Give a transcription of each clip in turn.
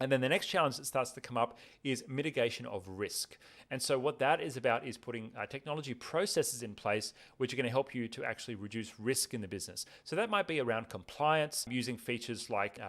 And then the next challenge that starts to come up is mitigation of risk. And so what that is about is putting technology processes in place which are going to help you to actually reduce risk in the business. So that might be around compliance, using features like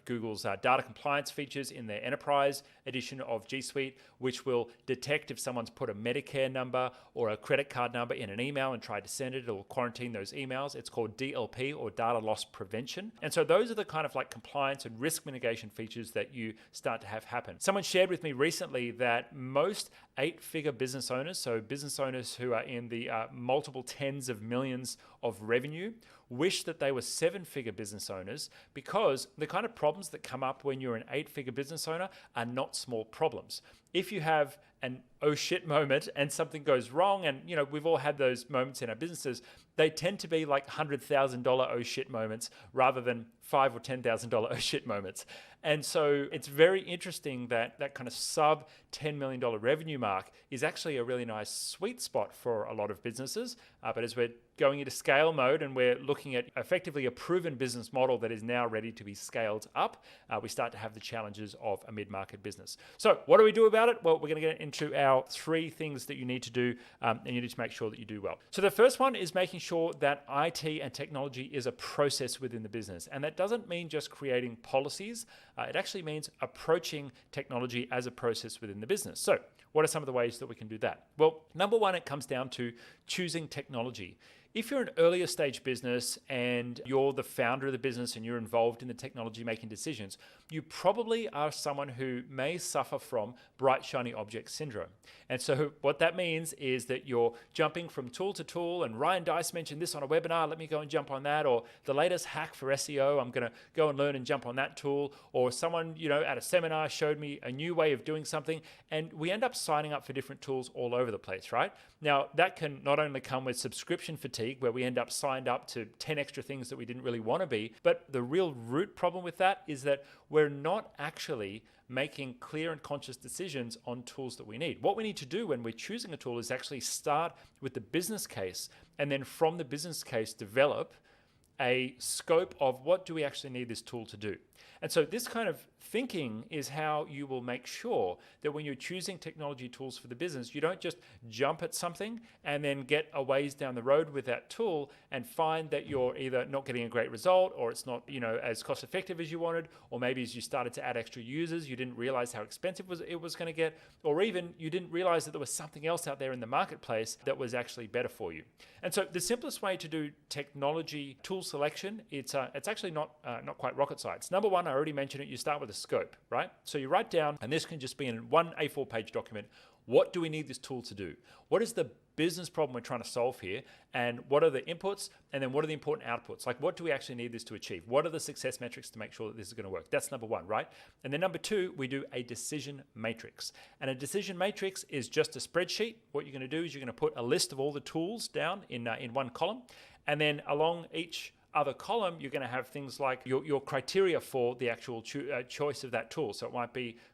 Google's data compliance features in their enterprise edition of G Suite, which will detect if someone's put a Medicare number or a credit card number in an email and tried to send it. It will quarantine those emails. It's called DLP, or data loss prevention. And so those are the kind of like compliance and risk mitigation features that you start to have happen. Someone shared with me recently that most 8-figure business owners, so business owners who are in the multiple tens of millions of revenue, wish that they were 7-figure business owners, because the kind of problems that come up when you're an 8-figure business owner are not small problems. If you have an oh shit moment and something goes wrong, and we've all had those moments in our businesses, they tend to be like $100,000 oh shit moments rather than $5,000 or $10,000 oh shit moments. And so it's very interesting that that kind of sub $10 million revenue mark is actually a really nice sweet spot for a lot of businesses. But as we're going into scale mode and we're looking at effectively a proven business model that is now ready to be scaled up, we start to have the challenges of a mid-market business. So what do we do about it? Well, we're going to get into our 3 things that you need to do, and you need to make sure that you do well. So the first one is making sure that IT and technology is a process within the business. And that doesn't mean just creating policies. It actually means approaching technology as a process within the business. So what are some of the ways that we can do that? Well, number one, it comes down to choosing technology. If you're an earlier stage business and you're the founder of the business and you're involved in the technology making decisions, you probably are someone who may suffer from bright shiny object syndrome. And so what that means is that you're jumping from tool to tool, and Ryan Dice mentioned this on a webinar, let me go and jump on that, or the latest hack for SEO, I'm going to go and learn and jump on that tool, or someone at a seminar showed me a new way of doing something, and we end up signing up for different tools all over the place, right? Now, that can not only come with subscription fatigue, where we end up signed up to 10 extra things that we didn't really want to be, but the real root problem with that is that we're not actually making clear and conscious decisions on tools that we need. What we need to do when we're choosing a tool is actually start with the business case, and then from the business case develop a scope of what do we actually need this tool to do. And so this kind of thinking is how you will make sure that when you're choosing technology tools for the business, you don't just jump at something and then get a ways down the road with that tool and find that you're either not getting a great result, or it's not as cost effective as you wanted, or maybe as you started to add extra users, you didn't realize how expensive it was going to get, or even you didn't realize that there was something else out there in the marketplace that was actually better for you. And so the simplest way to do technology tool selection, it's actually not quite rocket science. Number one, I already mentioned it, you start with a scope, right? So you write down, and this can just be in one A4 page document, what do we need this tool to do? What is the business problem we're trying to solve here? And what are the inputs? And then what are the important outputs? Like, what do we actually need this to achieve? What are the success metrics to make sure that this is going to work? That's number one, right? And then number two, we do a decision matrix. And a decision matrix is just a spreadsheet. What you're going to do is you're going to put a list of all the tools down in one column. And then along each other column, you're going to have things like your criteria for the actual choice of that tool. So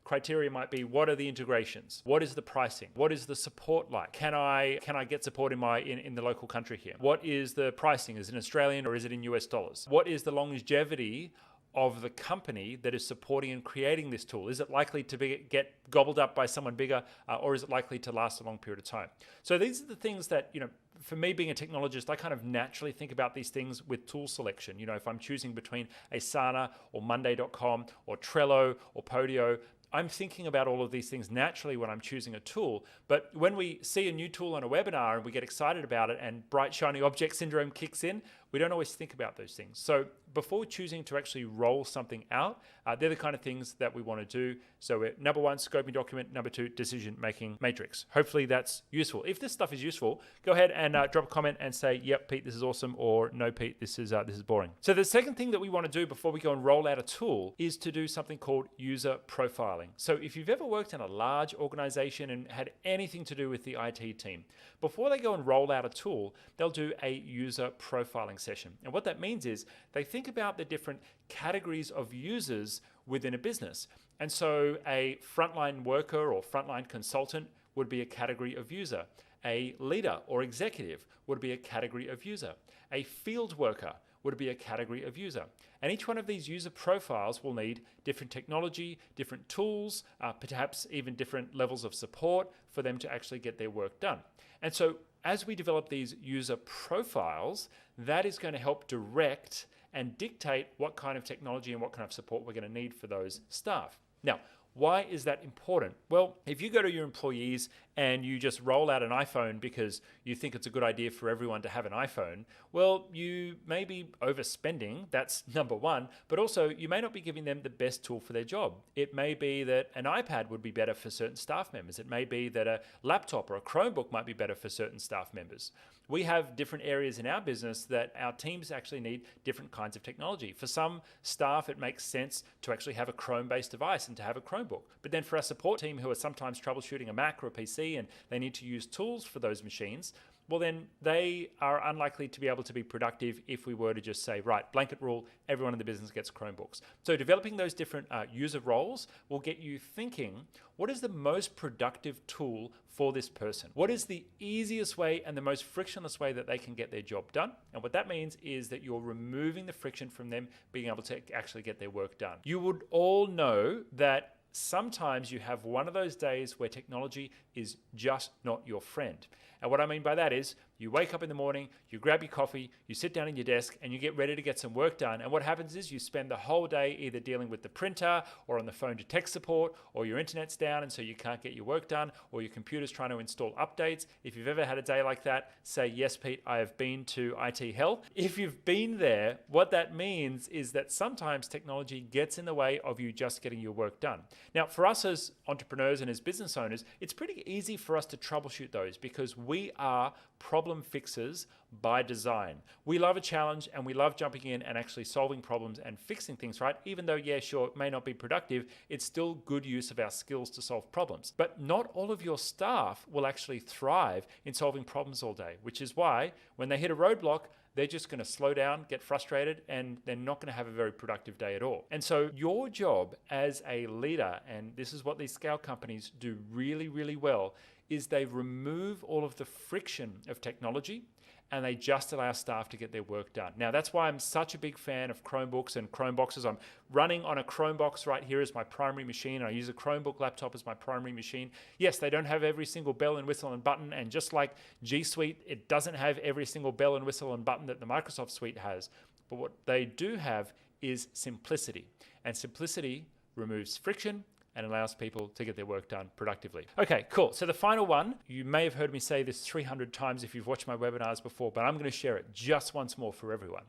criteria might be, what are the integrations? What is the pricing? What is the support like? Can I get support in the local country here? What is the pricing? Is it Australian or is it in US dollars? What is the longevity of the company that is supporting and creating this tool? Is it likely to get gobbled up by someone bigger, or is it likely to last a long period of time? So these are the things that, for me being a technologist, I kind of naturally think about these things with tool selection. If I'm choosing between Asana or Monday.com or Trello or Podio, I'm thinking about all of these things naturally when I'm choosing a tool. But when we see a new tool on a webinar and we get excited about it and bright shiny object syndrome kicks in, we don't always think about those things. So before choosing to actually roll something out, they're the kind of things that we want to do. So number one, scoping document. Number two, decision-making matrix. Hopefully that's useful. If this stuff is useful, go ahead and drop a comment and say, yep, Pete, this is awesome, or no, Pete, this is boring. So the second thing that we want to do before we go and roll out a tool is to do something called user profiling. So if you've ever worked in a large organization and had anything to do with the IT team, before they go and roll out a tool, they'll do a user profiling session. And what that means is they think about the different categories of users within a business. And so a frontline worker or frontline consultant would be a category of user. A leader or executive would be a category of user. A field worker would be a category of user. And each one of these user profiles will need different technology, different tools, perhaps even different levels of support for them to actually get their work done. And so as we develop these user profiles, that is going to help direct and dictate what kind of technology and what kind of support we're going to need for those staff. Now, why is that important? Well, if you go to your employees and you just roll out an iPhone because you think it's a good idea for everyone to have an iPhone, well, you may be overspending, that's number one, but also you may not be giving them the best tool for their job. It may be that an iPad would be better for certain staff members. It may be that a laptop or a Chromebook might be better for certain staff members. We have different areas in our business that our teams actually need different kinds of technology. For some staff, it makes sense to actually have a Chrome-based device and to have a Chromebook. But then for our support team who are sometimes troubleshooting a Mac or a PC and they need to use tools for those machines, well then they are unlikely to be able to be productive if we were to just say, right, blanket rule, everyone in the business gets Chromebooks. So developing those different user roles will get you thinking, what is the most productive tool for this person? What is the easiest way and the most frictionless way that they can get their job done? And what that means is that you're removing the friction from them being able to actually get their work done. You would all know that sometimes you have one of those days where technology is just not your friend. And what I mean by that is you wake up in the morning, you grab your coffee, you sit down at your desk and you get ready to get some work done. And what happens is you spend the whole day either dealing with the printer or on the phone to tech support, or your internet's down and so you can't get your work done, or your computer's trying to install updates. If you've ever had a day like that, say, yes, Pete, I have been to IT hell. If you've been there, what that means is that sometimes technology gets in the way of you just getting your work done. Now, for us as entrepreneurs and as business owners, it's pretty easy for us to troubleshoot those because we are problem fixers by design. We love a challenge and we love jumping in and actually solving problems and fixing things, right? Even though, yeah, sure, it may not be productive, it's still good use of our skills to solve problems. But not all of your staff will actually thrive in solving problems all day, which is why when they hit a roadblock, they're just going to slow down, get frustrated, and they're not going to have a very productive day at all. And so your job as a leader, and this is what these scale companies do really, really well, is they remove all of the friction of technology and they just allow staff to get their work done. Now, that's why I'm such a big fan of Chromebooks and Chromeboxes. I'm running on a Chromebox right here as my primary machine, and I use a Chromebook laptop as my primary machine. Yes, they don't have every single bell and whistle and button, and just like G Suite, it doesn't have every single bell and whistle and button that the Microsoft Suite has. But what they do have is simplicity, and simplicity removes friction and allows people to get their work done productively. Okay, cool. So the final one, you may have heard me say this 300 times if you've watched my webinars before, but I'm going to share it just once more for everyone.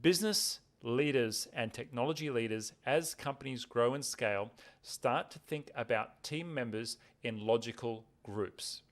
Business leaders and technology leaders, as companies grow and scale, start to think about team members in logical groups.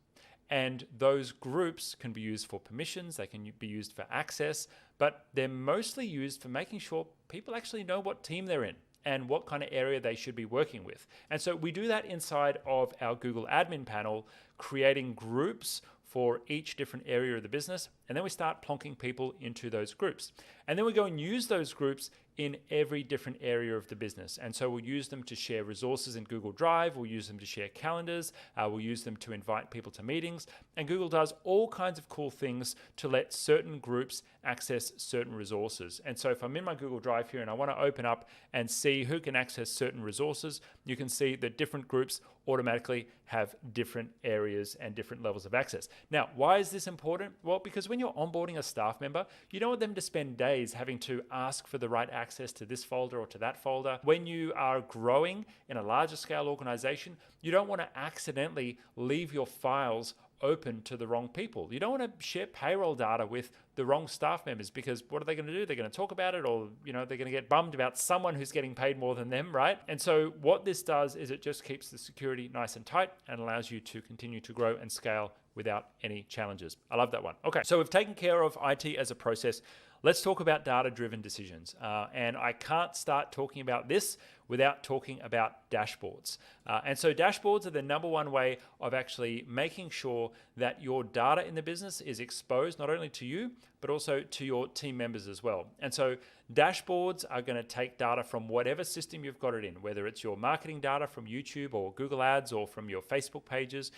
And those groups can be used for permissions, they can be used for access, but they're mostly used for making sure people actually know what team they're in and what kind of area they should be working with. And so we do that inside of our Google admin panel, creating groups for each different area of the business. And then we start plonking people into those groups. And then we go and use those groups in every different area of the business. And so we'll use them to share resources in Google Drive, we'll use them to share calendars, we'll use them to invite people to meetings. And Google does all kinds of cool things to let certain groups access certain resources. And so if I'm in my Google Drive here and I want to open up and see who can access certain resources, you can see that different groups automatically have different areas and different levels of access. Now, why is this important? Well, because when you're onboarding a staff member, you don't want them to spend days having to ask for the right access to this folder or to that folder. When you are growing in a larger scale organization, you don't want to accidentally leave your files open to the wrong people. You don't want to share payroll data with the wrong staff members, because what are they going to do? They're going to talk about it, or they're going to get bummed about someone who's getting paid more than them, right? And so what this does is it just keeps the security nice and tight and allows you to continue to grow and scale without any challenges. I love that one. Okay, so we've taken care of IT as a process. Let's talk about data-driven decisions. And I can't start talking about this without talking about dashboards. And so dashboards are the number one way of actually making sure that your data in the business is exposed not only to you, but also to your team members as well. And so dashboards are going to take data from whatever system you've got it in, whether it's your marketing data from YouTube or Google Ads or from your Facebook pages,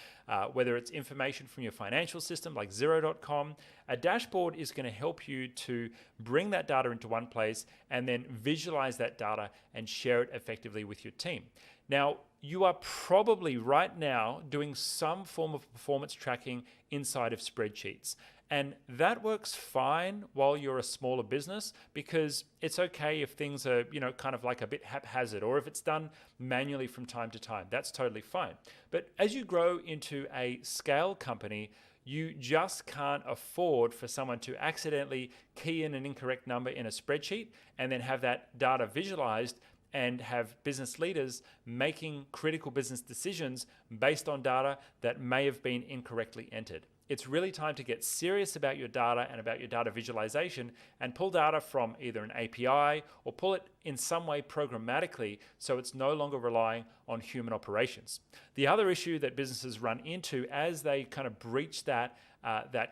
whether it's information from your financial system like Xero.com. A dashboard is going to help you to bring that data into one place and then visualize that data and share it effectively with your team. Now, you are probably right now doing some form of performance tracking inside of spreadsheets. And that works fine while you're a smaller business, because it's okay if things are, kind of like a bit haphazard, or if it's done manually from time to time. That's totally fine. But as you grow into a scale company, you just can't afford for someone to accidentally key in an incorrect number in a spreadsheet and then have that data visualized and have business leaders making critical business decisions based on data that may have been incorrectly entered. It's really time to get serious about your data and about your data visualization and pull data from either an API or pull it in some way programmatically so it's no longer relying on human operations. The other issue that businesses run into as they kind of breach that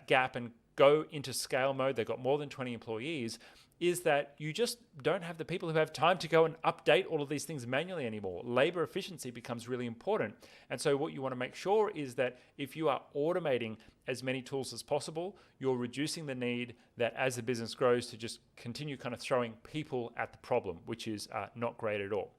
gap and go into scale mode, they've got more than 20 employees, is that you just don't have the people who have time to go and update all of these things manually anymore. Labor efficiency becomes really important. And so what you want to make sure is that if you are automating as many tools as possible, you're reducing the need that as the business grows to just continue kind of throwing people at the problem, which is not great at all.